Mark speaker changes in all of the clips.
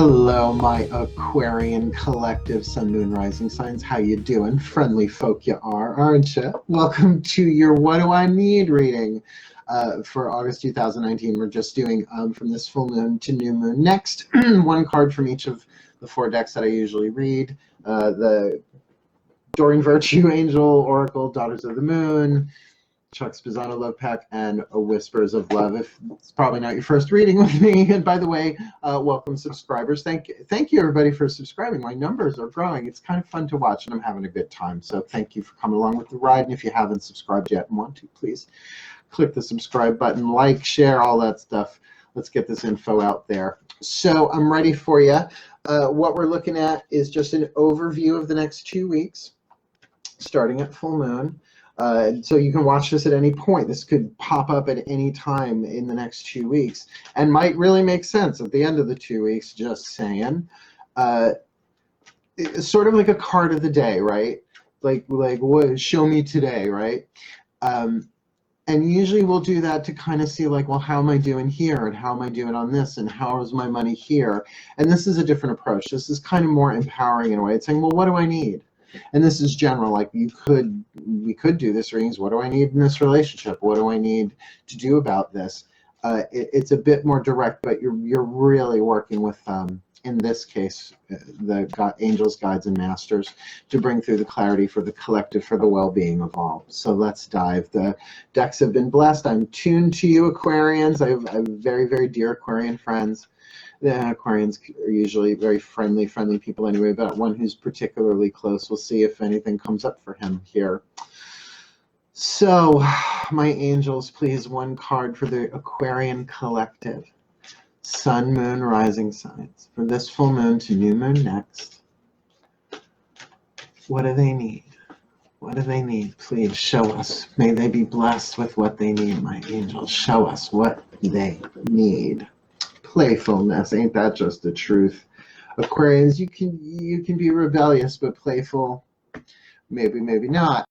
Speaker 1: Hello, my Aquarian collective Sun, Moon, Rising signs. How you doing? Friendly folk you are, aren't you? Welcome to your What Do I Need reading for August 2019. We're just doing from this full moon to new moon. Next, one card from each of the four decks that I usually read. The Doreen Virtue Angel Oracle, Daughters of the Moon, Chuck Spezzano Love Pack, and Whispers of Love. If it's probably not your first reading with me, and by the way, welcome subscribers. Thank you everybody for subscribing. My numbers are growing. It's kind of fun to watch, and I'm having a good time. So thank you for coming along with the ride. And if you haven't subscribed yet and want to, please click the subscribe button, like, share, all that stuff. Let's get this info out there. So I'm ready for you. What we're looking at is just an overview of the next 2 weeks, starting at full moon. So you can watch this at any point. This could pop up at any time in the next 2 weeks and might really make sense at the end of the 2 weeks, just saying. It's sort of like a card of the day, right? Like what, show me today, right? And usually we'll do that to kind of see like, well, how am I doing here? And how am I doing on this? And how is my money here? And this is a different approach. This is kind of more empowering in a way. It's saying, well, what do I need? And this is general, like we could do this readings. What do I need in this relationship? What do I need to do about this? It's a bit more direct, but you're really working with, in this case, the angels, guides, and masters to bring through the clarity for the collective, for the well-being of all. So let's dive. The decks have been blessed. I'm tuned to you, Aquarians. I have very, very dear Aquarian friends. The Aquarians are usually very friendly people anyway, but one who's particularly close. We'll see if anything comes up for him here. So, my angels, please, one card for the Aquarian collective. Sun, Moon, Rising signs. For this full moon to new moon next. What do they need? What do they need? Please show us. May they be blessed with what they need, my angels. Show us what they need. Playfulness, ain't that just the truth? Aquarians, you can be rebellious, but playful, maybe not.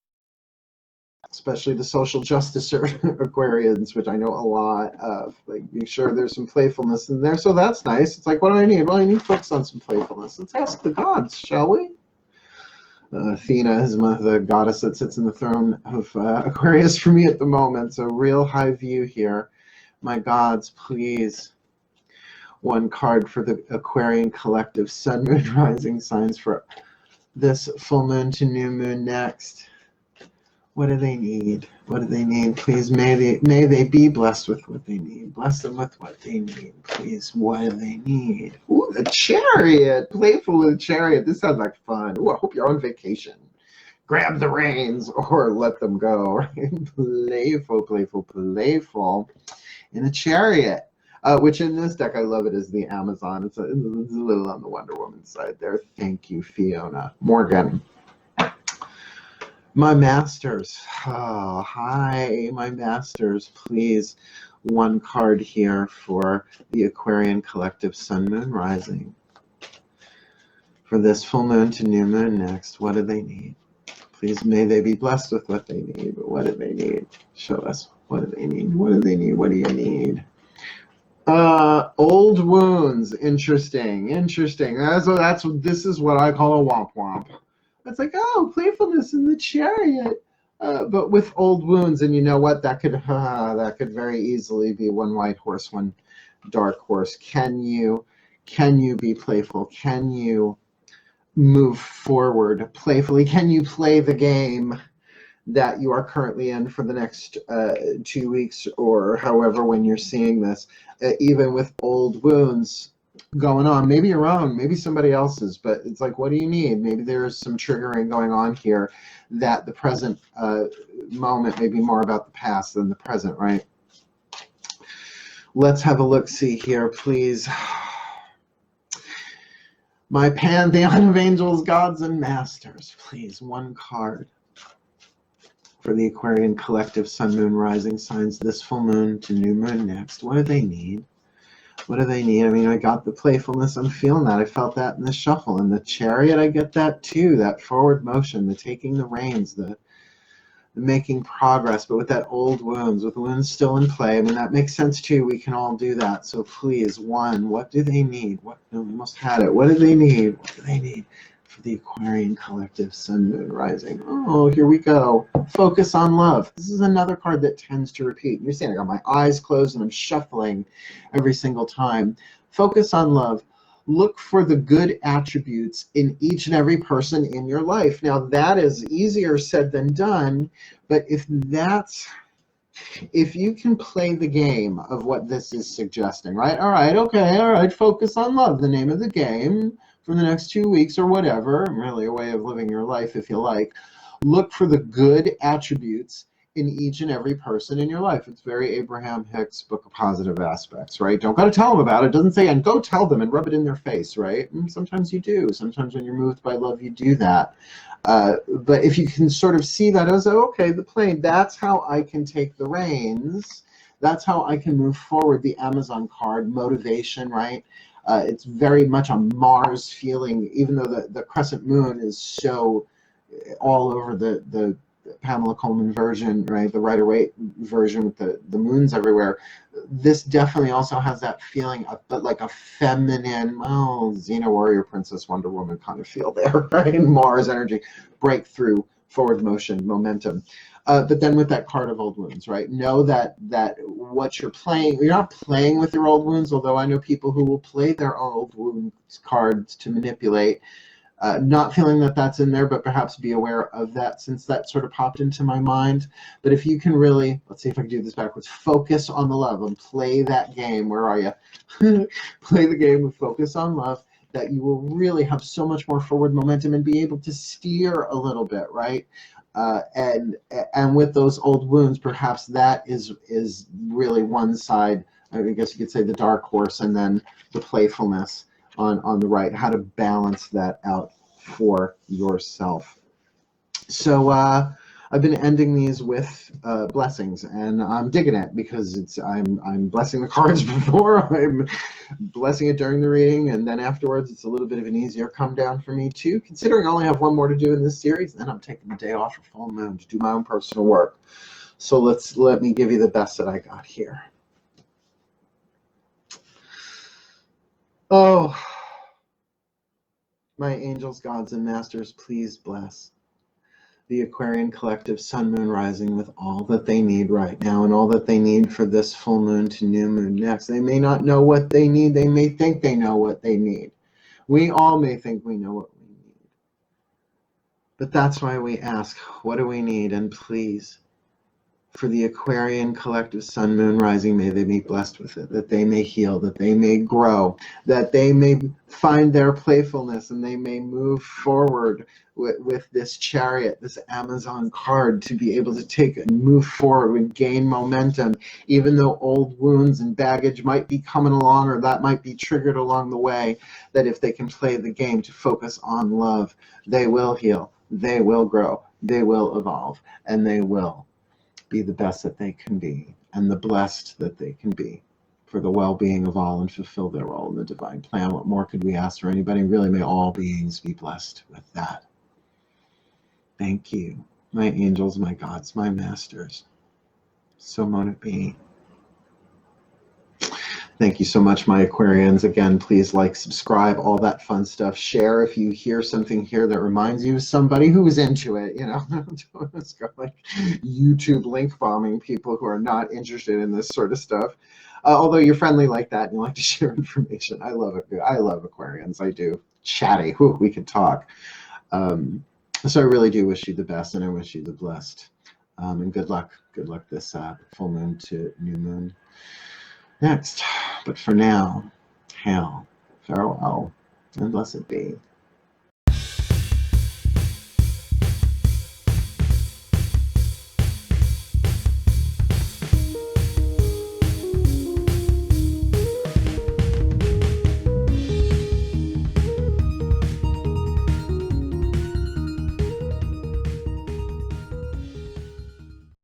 Speaker 1: Especially the social justice Aquarians, which I know a lot of. Like, make sure there's some playfulness in there. So that's nice. It's like, what do I need? Well, I need to focus on some playfulness. Let's ask the gods, shall we? Athena is the goddess that sits in the throne of Aquarius for me at the moment. So real high view here. My gods, please. One card for the Aquarian collective, Sun, Moon, Rising signs for this full moon to new moon next. What do they need? What do they need? Please, may they be blessed with what they need. Bless them with what they need, please. What do they need? Ooh, the Chariot. Playful with the Chariot. This sounds like fun. Ooh, I hope you're on vacation. Grab the reins or let them go. Playful in a Chariot. Which in this deck, I love it as the Amazon. It's a little on the Wonder Woman side there. Thank you, Fiona. Morgan. My masters. Oh, hi, my masters. Please, one card here for the Aquarian collective, Sun, Moon, Rising. For this full moon to new moon next, what do they need? Please, may they be blessed with what they need. But what do they need? Show us. What do they need? What do they need? What do you need? Old wounds. Interesting. This is what I call a womp womp. It's like, oh, playfulness in the Chariot, but with old wounds. And you know what? That could very easily be one white horse, one dark horse. Can you be playful? Can you move forward playfully? Can you play the game that you are currently in for the next 2 weeks or however when you're seeing this, even with old wounds going on? Maybe your own, maybe somebody else's, but it's like, what do you need? Maybe there's some triggering going on here that the present moment may be more about the past than the present, right? Let's have a look-see here, please. My pantheon of angels, gods, and masters. Please, one card for the Aquarian collective, Sun, Moon, Rising signs, this full moon to new moon next. What do they need? What do they need? I mean, I got the playfulness. I'm feeling that. I felt that in the shuffle. In the Chariot, I get that too. That forward motion, the taking the reins, the making progress, but with that old wounds, with wounds still in play. I mean, that makes sense too. We can all do that. So please, one, what do they need? What, we almost had it. What do they need? What do they need for the Aquarian collective sun, moon, rising? Oh, here we go. Focus on love. This is another card that tends to repeat. You're seeing I got my eyes closed and I'm shuffling every single time. Focus on love. Look for the good attributes in each and every person in your life. Now, that is easier said than done, but if you can play the game of what this is suggesting, right? All right, okay, all right, focus on love, the name of the game for the next 2 weeks or whatever, really a way of living your life if you like. Look for the good attributes in each and every person in your life. It's very Abraham Hicks' Book of Positive Aspects, right? Don't go to tell them about it. It doesn't say, and go tell them and rub it in their face, right? And sometimes you do. Sometimes when you're moved by love, you do that. But if you can sort of see that as, okay, the plane, that's how I can take the reins. That's how I can move forward. The Amazon card, motivation, right? It's very much a Mars feeling, even though the crescent moon is so all over the Pamela Coleman version, right? The Rider-Waite version with the moons everywhere. This definitely also has that feeling of, but like a feminine, well, Xena Warrior Princess Wonder Woman kind of feel there, right? Mars energy, breakthrough, forward motion, momentum. But then with that card of old wounds, right? Know that what you're playing, you're not playing with your old wounds, although I know people who will play their old wounds cards to manipulate. Not feeling that that's in there, but perhaps be aware of that since that sort of popped into my mind. But if you can really, let's see if I can do this backwards, focus on the love and play that game. Where are you? Play the game with focus on love, that you will really have so much more forward momentum and be able to steer a little bit, right? And with those old wounds, perhaps that is really one side. I guess you could say the dark horse, and then the playfulness on the right, how to balance that out for yourself. So I've been ending these with blessings, and I'm digging it because I'm blessing the cards before, I'm blessing it during the reading, and then afterwards it's a little bit of an easier come down for me too, considering I only have one more to do in this series. Then I'm taking the day off for full moon to do my own personal work. So let me give you the best that I got here. Oh, my angels, gods, and masters, please bless the Aquarian collective sun, moon, rising with all that they need right now and all that they need for this full moon to new moon next. They may not know what they need. They may think they know what they need. We all may think we know what we need. But that's why we ask, what do we need? And please, for the Aquarian collective sun, moon, rising, may they be blessed with it, that they may heal, that they may grow, that they may find their playfulness, and they may move forward with this chariot, this Amazon card, to be able to take and move forward and gain momentum, even though old wounds and baggage might be coming along, or that might be triggered along the way, that if they can play the game to focus on love, they will heal, they will grow, they will evolve, and they will be the best that they can be and the blessed that they can be for the well-being of all and fulfill their role in the divine plan. What more could we ask for anybody? Really, may all beings be blessed with that. Thank you, my angels, my gods, my masters. So mote it be. Thank you so much, my Aquarians. Again, please like, subscribe, all that fun stuff. Share if you hear something here that reminds you of somebody who is into it. You know, it's got like YouTube link bombing people who are not interested in this sort of stuff. Although you're friendly like that and you like to share information. I love it. I love Aquarians. I do. Chatty. Whew, we could talk. So I really do wish you the best, and I wish you the blessed. And good luck. Good luck this full moon to new moon next. But for now, hail, farewell, and blessed be.